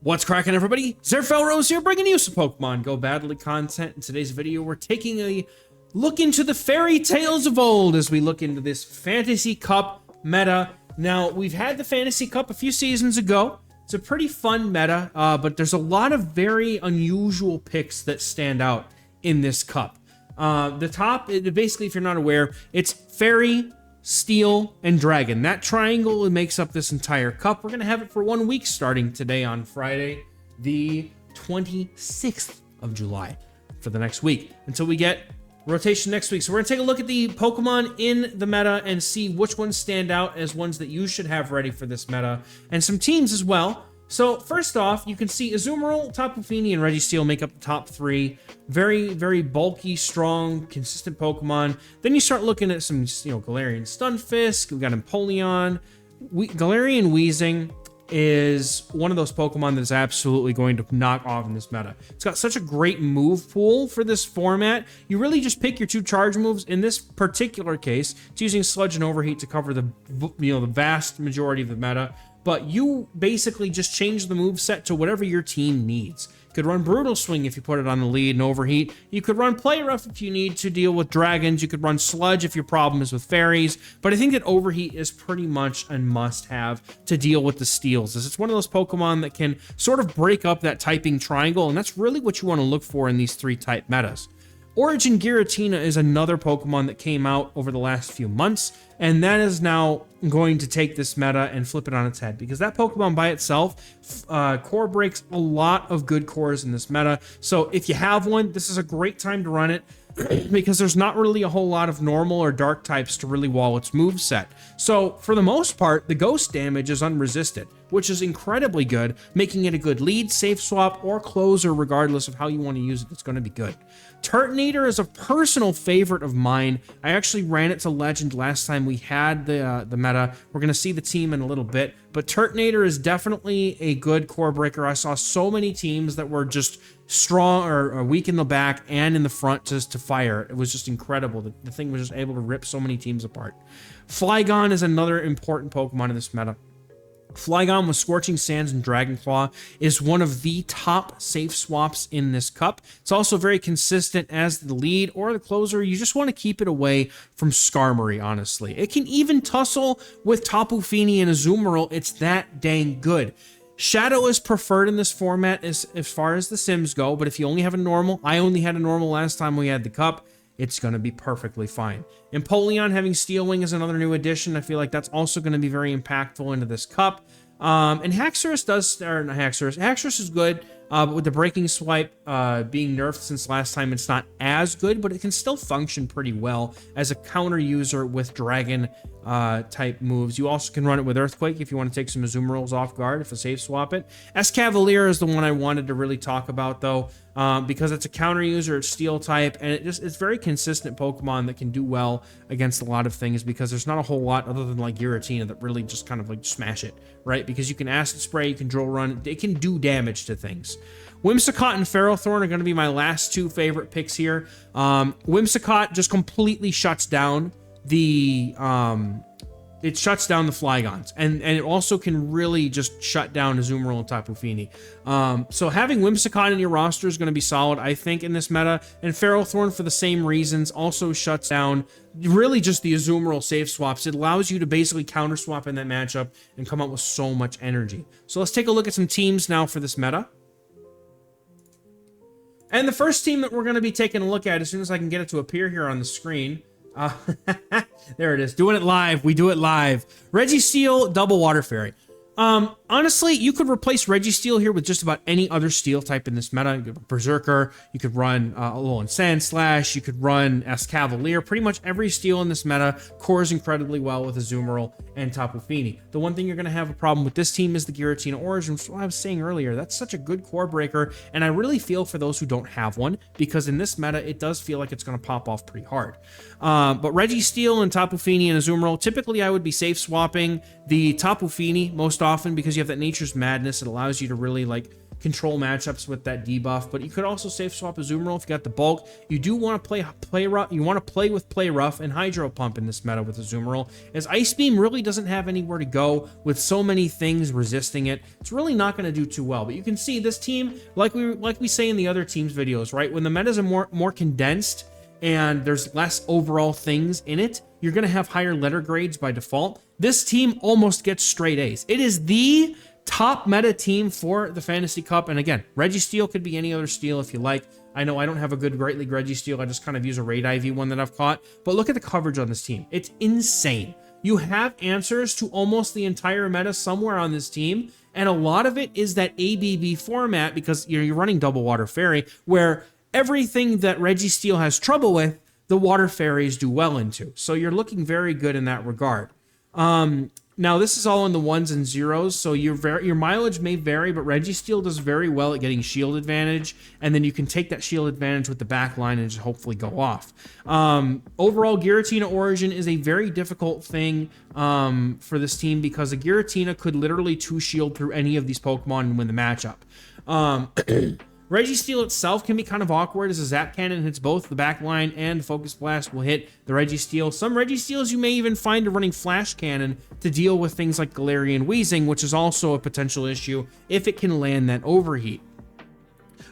What's cracking, everybody? XehrFelrose here, bringing you some Pokemon GO Battle League content. In today's video, we're taking a look into the fairy tales of old as we look into this Fantasy Cup meta. Now, we've had the Fantasy Cup a few seasons ago. It's a pretty fun meta, but there's a lot of very unusual picks that stand out in this cup. The top, basically, if you're not aware, it's Fairy, Steel, and Dragon. That triangle makes up this entire cup. We're going to have it for 1 week starting today on Friday, the 26th of July for the next week until we get rotation next week. So we're going to take a look at the Pokemon in the meta and see which ones stand out as ones that you should have ready for this meta and some teams as well. So first off, you can see Azumarill, Tapu Fini, and Registeel make up the top three. Very, very bulky, strong, consistent Pokemon. Then you start looking at some, Galarian Stunfisk. We've got Empoleon. Galarian Weezing is one of those Pokemon that's absolutely going to knock off in this meta. It's got such a great move pool for this format. You really just pick your two charge moves. In this particular case, it's using Sludge and Overheat to cover the vast majority of the meta. But you basically just change the move set to whatever your team needs. You could run Brutal Swing if you put it on the lead and Overheat. You could run Play Rough if you need to deal with dragons. You could run Sludge if your problem is with fairies. But I think that Overheat is pretty much a must-have to deal with the steals. It's one of those Pokemon that can sort of break up that typing triangle, and that's really what you want to look for in these three type metas. Origin Giratina is another Pokemon that came out over the last few months, and that is now going to take this meta and flip it on its head, because that Pokemon by itself core breaks a lot of good cores in this meta. So if you have one, this is a great time to run it because there's not really a whole lot of normal or dark types to really wall its moveset. So for the most part, the ghost damage is unresisted, which is incredibly good, making it a good lead, safe swap, or closer regardless of how you want to use it. It's going to be good. Turtonator is a personal favorite of mine. I actually ran it to Legend last time we had the meta. We're going to see the team in a little bit, but Turtonator is definitely a good core breaker. I saw so many teams that were just strong or weak in the back and in the front just to fire. It was just incredible. The thing was just able to rip so many teams apart. Flygon is another important Pokemon in this meta. Flygon with Scorching Sands and Dragonclaw is one of the top safe swaps in this cup. It's also very consistent as the lead or the closer. You just want to keep it away from Skarmory, honestly. It can even tussle with Tapu Fini and Azumarill. It's that dang good. Shadow is preferred in this format as far as the Sims go, but if you only have a normal, I only had a normal last time we had the cup, it's going to be perfectly fine. Empoleon having Steel Wing is another new addition. I feel like that's also going to be very impactful into this cup. And Haxorus is good, but with the Breaking Swipe being nerfed since last time, it's not as good, but it can still function pretty well as a counter user with Dragon type moves. You also can run it with Earthquake if you want to take some Azumarills off guard, if a safe swap it. Escavalier is the one I wanted to really talk about, though, because it's a counter user, it's Steel type, and it's very consistent Pokemon that can do well against a lot of things, because there's not a whole lot other than like Giratina that really just kind of like smash it, right? Because you can Acid Spray, you can Drill Run, it can do damage to things. Whimsicott and Ferrothorn are going to be my last two favorite picks here. Whimsicott just completely shuts down the Flygons, and it also can really just shut down Azumarill and Tapu Fini. So having Whimsicott in your roster is going to be solid, I think, in this meta, and Ferrothorn, for the same reasons, also shuts down really just the Azumarill safe swaps. It allows you to basically counter swap in that matchup and come up with so much energy. So let's take a look at some teams now for this meta. And the first team that we're going to be taking a look at, as soon as I can get it to appear here on the screen, there it is. Doing it live. We do it live. Registeel, Double Water Fairy. Honestly, you could replace Registeel here with just about any other steel type in this meta. You could run Berserker, you could run Alolan Sandslash, you could run Escavalier. Pretty much every steel in this meta cores incredibly well with Azumarill and Tapu Fini. The one thing you're going to have a problem with this team is the Giratina Origin, which is what I was saying earlier. That's such a good core breaker, and I really feel for those who don't have one, because in this meta, it does feel like it's going to pop off pretty hard. But Registeel and Tapu Fini and Azumarill, typically I would be safe swapping the Tapu Fini most often, because you have that Nature's Madness. It allows you to really like control matchups with that debuff, but you could also safe swap Azumarill if you got the bulk. You do want to play rough. You want to play with Play Rough and Hydro Pump in this meta with Azumarill, as Ice Beam really doesn't have anywhere to go with so many things resisting it. It's really not going to do too well. But you can see this team, like we say in the other teams' videos, right? When the metas are more condensed and there's less overall things in it, you're going to have higher letter grades by default. This team almost gets straight A's. It is the top meta team for the Fantasy Cup. And again, Registeel could be any other steel if you like. I know I don't have a good Great League Registeel. I just kind of use a Raid IV one that I've caught. But look at the coverage on this team. It's insane. You have answers to almost the entire meta somewhere on this team. And a lot of it is that ABB format, because you're running Double Water Fairy, where everything that Registeel has trouble with, the Water Fairies do well into. So you're looking very good in that regard. Now, this is all in the 1s and 0s, so your mileage may vary, but Registeel does very well at getting shield advantage, and then you can take that shield advantage with the back line and just hopefully go off. Overall, Giratina Origin is a very difficult thing for this team, because a Giratina could literally 2-shield through any of these Pokemon and win the matchup. Registeel itself can be kind of awkward, as a Zap Cannon hits both the back line and Focus Blast will hit the Registeel. Some Registeels you may even find are running Flash Cannon to deal with things like Galarian Weezing, which is also a potential issue if it can land that overheat.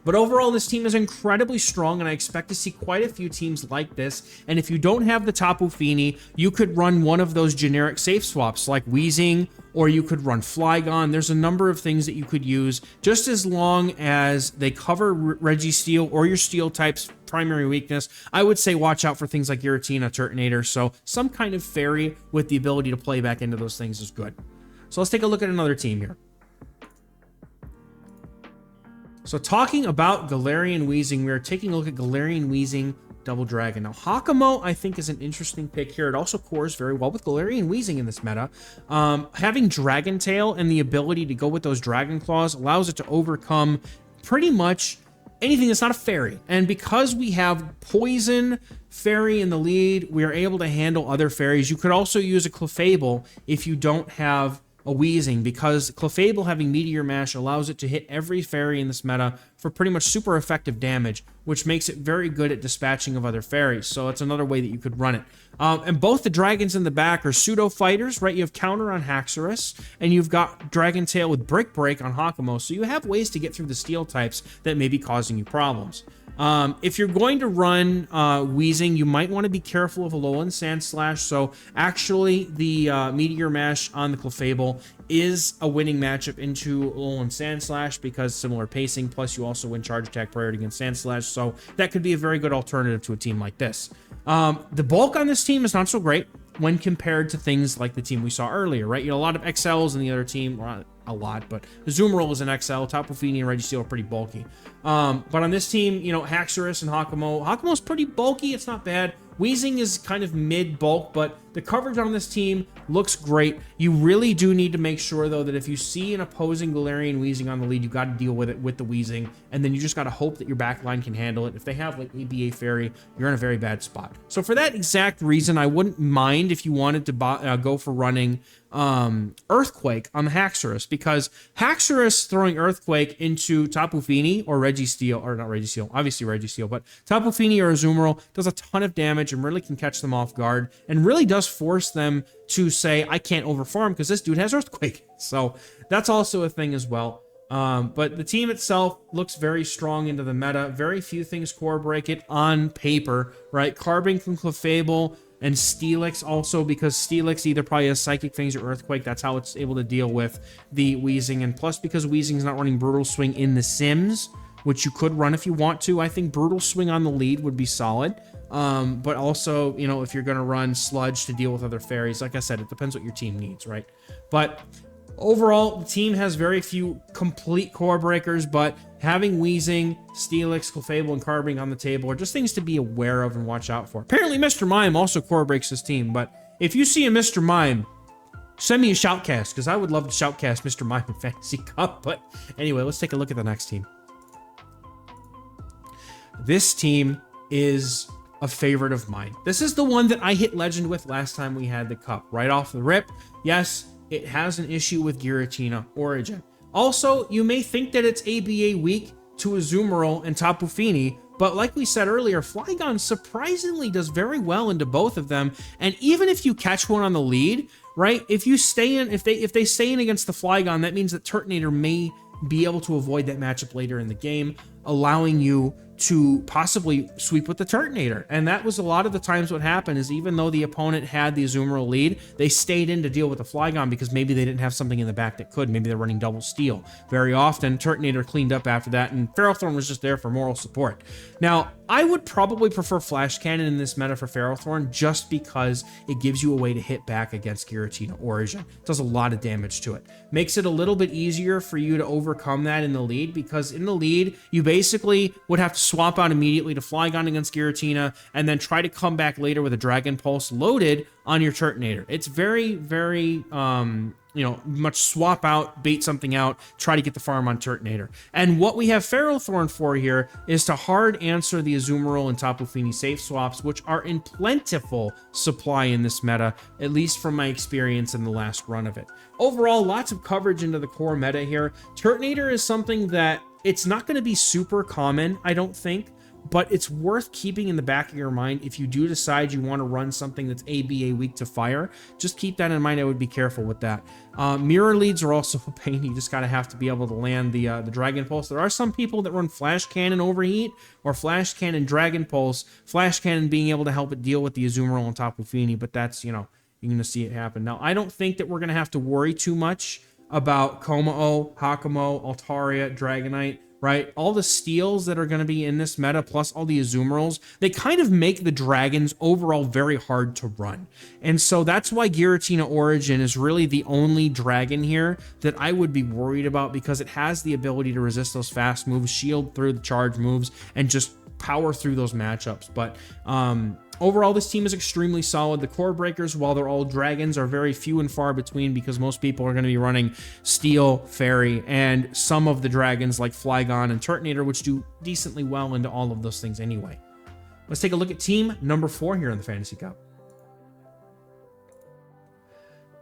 But overall, this team is incredibly strong, and I expect to see quite a few teams like this. And if you don't have the Tapu Fini, you could run one of those generic safe swaps like Weezing, or you could run Flygon. There's a number of things that you could use, just as long as they cover Registeel or your Steel type's primary weakness. I would say watch out for things like Giratina, Turtonator, so some kind of fairy with the ability to play back into those things is good. So let's take a look at another team here. So talking about Galarian Weezing, we are taking a look at Galarian Weezing Double Dragon. Now, Hakamo, I think, is an interesting pick here. It also cores very well with Galarian Weezing in this meta. Having Dragon Tail and the ability to go with those Dragon Claws allows it to overcome pretty much anything that's not a fairy. And because we have Poison Fairy in the lead, we are able to handle other fairies. You could also use a Clefable if you don't have a Weezing, because Clefable having Meteor Mash allows it to hit every fairy in this meta for pretty much super effective damage, which makes it very good at dispatching of other fairies. So it's another way that you could run it. And both the dragons in the back are pseudo fighters, right? You have Counter on Haxorus, and you've got Dragon Tail with Brick Break on Hakamo. So you have ways to get through the steel types that may be causing you problems. If you're going to run Weezing, you might want to be careful of Alolan Sandslash. So actually, the Meteor Mash on the Clefable is a winning matchup into Alolan Sandslash, because similar pacing, plus you also win charge attack priority against Sandslash. So that could be a very good alternative to a team like this. The bulk on this team is not so great when compared to things like the team we saw earlier, right? You know, a lot of XLs in the other team, or not a lot, but Azumarill is an XL, Tapu Fini and Registeel are pretty bulky. But on this team, you know, Haxorus and Hakamo's pretty bulky, it's not bad. Weezing is kind of mid-bulk, but the coverage on this team looks great. You really do need to make sure, though, that if you see an opposing Galarian Weezing on the lead, you've got to deal with it with the Weezing, and then you just got to hope that your backline can handle it. If they have, like, ABA Fairy, you're in a very bad spot. So for that exact reason, I wouldn't mind if you wanted to go for running Earthquake on the Haxorus, because Haxorus throwing Earthquake into Tapu Fini or Registeel, or not Registeel, obviously Registeel, but Tapu Fini or Azumarill does a ton of damage and really can catch them off guard, and really does force them to say, I can't overfarm because this dude has Earthquake. So that's also a thing as well. But the team itself looks very strong into the meta. Very few things core break it on paper, right? Carbing from Clefable and Steelix also, because Steelix either probably has Psychic Fangs or Earthquake. That's how it's able to deal with the Weezing. And plus, because Weezing's not running Brutal Swing in the Sims, which you could run if you want to, I think Brutal Swing on the lead would be solid. But also, you know, if you're going to run Sludge to deal with other fairies, like I said, it depends what your team needs, right? But overall, the team has very few complete core breakers, but having Weezing, Steelix, Clefable, and Carbing on the table are just things to be aware of and watch out for. Apparently, Mr. Mime also core breaks his team, but if you see a Mr. Mime, send me a shoutcast, because I would love to shoutcast Mr. Mime in Fantasy Cup. But anyway, let's take a look at the next team. This team is a favorite of mine. This is the one that I hit Legend with last time we had the cup. Right off the rip, yes, it has an issue with Giratina Origin. Also, you may think that it's ABA weak to Azumarill and Tapu Fini, but like we said earlier, Flygon surprisingly does very well into both of them. And even if you catch one on the lead, right? If you stay in, if they stay in against the Flygon, that means that Turtonator may be able to avoid that matchup later in the game, allowing you to possibly sweep with the Turtonator. And that was a lot of the times what happened is, even though the opponent had the Azumarill lead, they stayed in to deal with the Flygon because maybe they didn't have something in the back that could. Maybe they're running double steel. Very often, Turtonator cleaned up after that, and Ferrothorn was just there for moral support. Now, I would probably prefer Flash Cannon in this meta for Ferrothorn just because it gives you a way to hit back against Giratina Origin. It does a lot of damage to it. Makes it a little bit easier for you to overcome that in the lead, because in the lead, you basically would have to swap out immediately to Flygon against Giratina and then try to come back later with a Dragon Pulse loaded on your Turtonator. It's very, very, much swap out, bait something out, try to get the farm on Turtonator. And what we have Ferrothorn for here is to hard answer the Azumarill and Tapu Fini safe swaps, which are in plentiful supply in this meta, at least from my experience in the last run of it. Overall, lots of coverage into the core meta here. Turtonator is something that it's not going to be super common, I don't think, but it's worth keeping in the back of your mind if you do decide you want to run something that's ABA weak to fire. Just keep that in mind. I would be careful with that. Mirror leads are also a pain. You just gotta have to be able to land the Dragon Pulse. There are some people that run Flash Cannon Overheat or Flash Cannon Dragon Pulse. Flash Cannon being able to help it deal with the Azumarill and Tapu Fini, but that's, you're gonna see it happen. Now, I don't think that we're gonna have to worry too much about Komao, Hakamo, Altaria, Dragonite, right? All the steals that are going to be in this meta, plus all the Azumarills, they kind of make the dragons overall very hard to run. And so that's why Giratina Origin is really the only dragon here that I would be worried about, because it has the ability to resist those fast moves, shield through the charge moves, and just power through those matchups. But overall, this team is extremely solid. The core breakers, while they're all dragons, are very few and far between, because most people are going to be running Steel, Fairy, and some of the dragons like Flygon and Turtonator, which do decently well into all of those things anyway. Let's take a look at team number 4 here in the Fantasy Cup.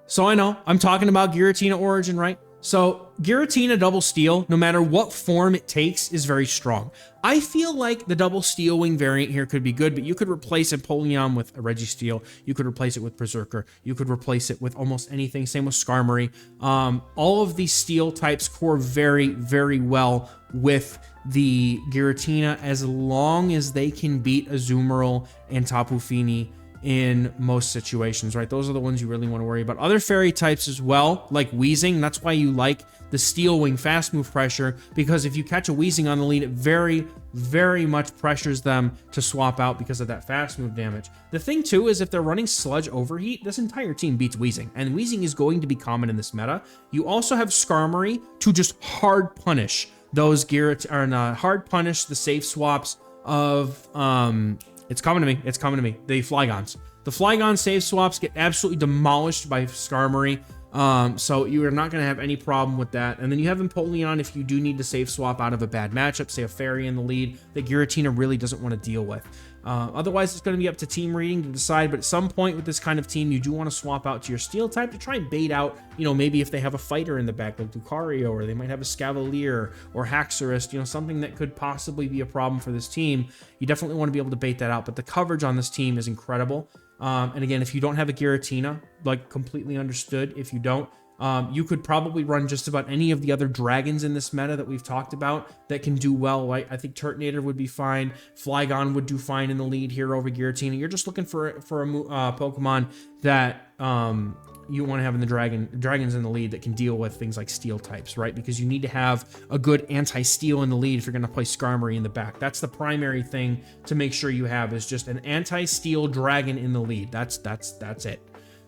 So I know I'm talking about Giratina Origin, right? So Giratina Double Steel, no matter what form it takes, is very strong. I feel like the Double Steel Wing variant here could be good, but you could replace Empoleon with a Registeel. You could replace it with Berserker. You could replace it with almost anything. Same with Skarmory. All of these steel types core very, very well with the Giratina, as long as they can beat Azumarill and Tapu Fini in most situations, right? Those are the ones you really want to worry about. Other fairy types as well, like Weezing. That's why you like the Steel Wing fast move pressure, because if you catch a Weezing on the lead, it very, very much pressures them to swap out because of that fast move damage. The thing too is, if they're running Sludge Overheat, this entire team beats Weezing, and Weezing is going to be common in this meta. You also have Skarmory to just hard punish those hard punish the safe swaps of it's coming to me. It's coming to me. The Flygons. The Flygon save swaps get absolutely demolished by Skarmory. So you are not going to have any problem with that. And then you have Empoleon if you do need to save swap out of a bad matchup, say a Fairy in the lead that Giratina really doesn't want to deal with. Otherwise, it's going to be up to team reading to decide. But at some point with this kind of team, you do want to swap out to your Steel type to try and bait out, maybe if they have a fighter in the back like Lucario, or they might have a Scavalier or Haxorus, something that could possibly be a problem for this team. You definitely want to be able to bait that out. But the coverage on this team is incredible. And again, if you don't have a Giratina, like, completely understood. If you don't, you could probably run just about any of the other dragons in this meta that we've talked about that can do well, right? I think Turtonator would be fine. Flygon would do fine in the lead here over Giratina. You're just looking for a Pokemon that you want to have in the dragons in the lead that can deal with things like steel types, right? Because you need to have a good anti-steel in the lead if you're going to play Skarmory in the back. That's the primary thing to make sure you have, is just an anti-steel dragon in the lead. That's it.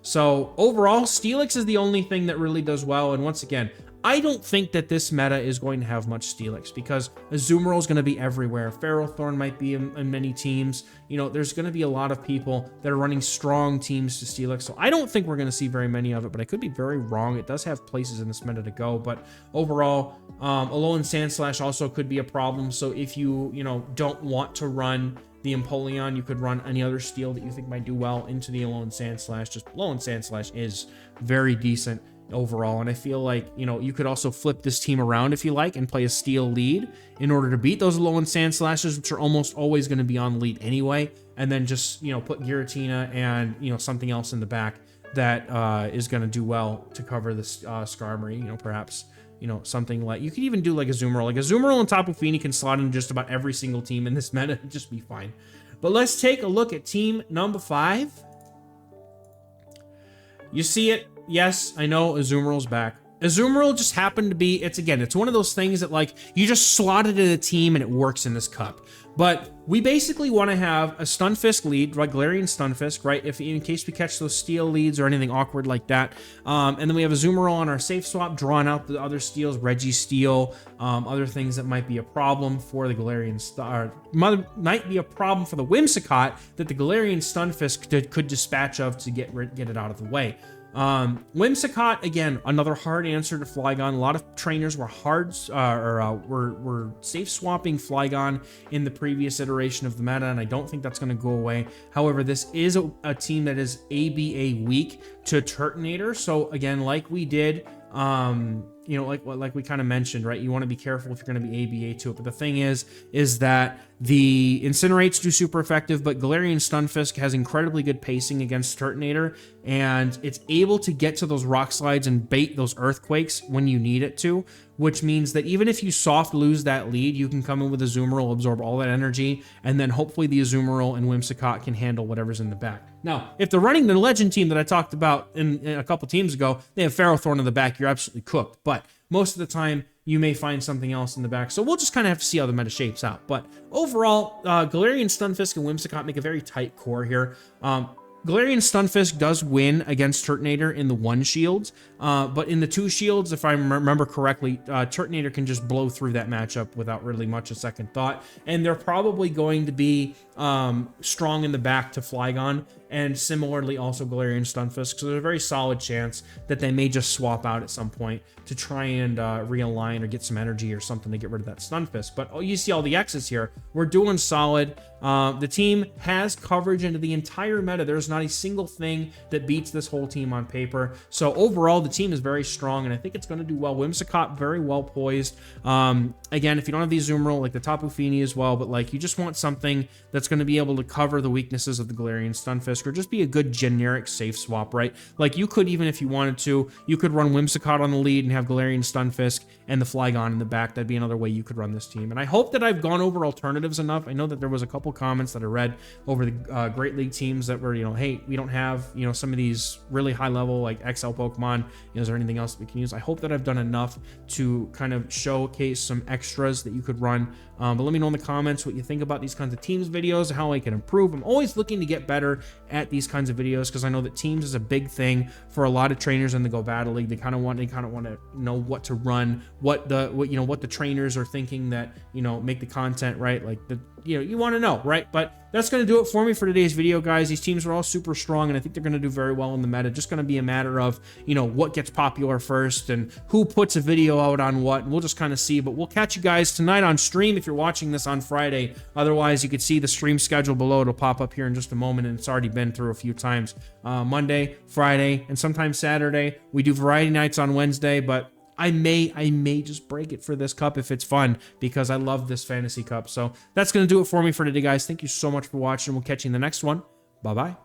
So overall, Steelix is the only thing that really does well. And once again, I don't think that this meta is going to have much Steelix, because Azumarill is going to be everywhere. Ferrothorn might be in many teams. There's going to be a lot of people that are running strong teams to Steelix. So I don't think we're going to see very many of it, but I could be very wrong. It does have places in this meta to go. But overall, Alolan Sandslash also could be a problem. So if you, don't want to run the Empoleon, you could run any other steel that you think might do well into the Alolan Sandslash. Just Alolan Sandslash is very decent overall. And I feel like, you know, you could also flip this team around if you like and play a steel lead in order to beat those Alolan Sandslash, which are almost always going to be on lead anyway. And then just, you know, put Giratina and, you know, something else in the back that is going to do well to cover this Skarmory, you know, perhaps, you know, something like, you could even do like a Azumarill. Like a Azumarill and Tapu Fini can slot in just about every single team in this meta and just be fine. But let's take a look at team number 5. You see it. Yes, I know Azumarill's back. Azumarill just happened to be, it's one of those things that like, you just slot it in a team and it works in this cup. But we basically want to have a Stunfisk lead, right? Galarian Stunfisk, right? If in case we catch those steel leads or anything awkward like that. And then we have a Azumarill on our safe swap, drawing out the other steals, Registeel, other things that might be a problem for the Galarian might be a problem for the Whimsicott that the Galarian Stunfisk could dispatch of to get it out of the way. Whimsicott, again, another hard answer to Flygon. A lot of trainers were were safe swapping Flygon in the previous iteration of the meta, and I don't think that's going to go away. However, this is a team that is ABA weak to Turtonator. So again, like we did, you know, like we kind of mentioned, right? You want to be careful if you're going to be ABA to it. But the thing is that the Incinerates do super effective, but Galarian Stunfisk has incredibly good pacing against Turtonator, and it's able to get to those rock slides and bait those earthquakes when you need it to, which means that even if you soft lose that lead, you can come in with Azumarill, absorb all that energy, and then hopefully the Azumarill and Whimsicott can handle whatever's in the back. Now, if they're running the Legend team that I talked about in a couple teams ago, they have Ferrothorn in the back, you're absolutely cooked. But most of the time, you may find something else in the back. So we'll just kind of have to see how the meta shapes out. But overall, Galarian Stunfisk and Whimsicott make a very tight core here. Galarian Stunfisk does win against Turtonator in the 1 shields, but in the 2 shields, if I remember correctly, Turtonator can just blow through that matchup without really much a second thought, and they're probably going to be strong in the back to Flygon, and similarly also Galarian Stunfisk, so there's a very solid chance that they may just swap out at some point to try and realign or get some energy or something to get rid of that Stunfisk. But you see all the X's here. We're doing solid. The team has coverage into the entire meta. There's not a single thing that beats this whole team on paper. So overall, the team is very strong, and I think it's going to do well. Whimsicott, very well poised. Again, if you don't have the Azumarill, like the Tapu Fini as well, but like you just want something that's going to be able to cover the weaknesses of the Galarian Stunfisk, or just be a good generic safe swap, right? Like you could, even if you wanted to, you could run Whimsicott on the lead and have Galarian Stunfisk and the Flygon in the back. That'd be another way you could run this team. And I hope that I've gone over alternatives enough. I know that there was a couple comments that I read over the Great League teams that were, you know, hey, we don't have, you know, some of these really high level like XL Pokemon. You know, is there anything else that we can use? I hope that I've done enough to kind of showcase some extras that you could run. But let me know in the comments what you think about these kinds of teams videos, how I can improve. I'm always looking to get better at these kinds of videos because I know that teams is a big thing for a lot of trainers in the Go Battle League. They kind of want to know what to run, what the trainers are thinking that, you know, make the content, right? Like you want to know, right? But that's going to do it for me for today's video, guys. These teams are all super strong, and I think they're going to do very well in the meta. Just going to be a matter of, you know, what gets popular first and who puts a video out on what, and we'll just kind of see. But we'll catch you guys tonight on stream if you're watching this on Friday. Otherwise, you could see the stream schedule below. It'll pop up here in just a moment, and it's already been through a few times. Monday, Friday, and sometimes Saturday. We do variety nights on Wednesday, but I may just break it for this cup if it's fun, because I love this fantasy cup. So that's going to do it for me for today, guys. Thank you so much for watching. We'll catch you in the next one. Bye-bye.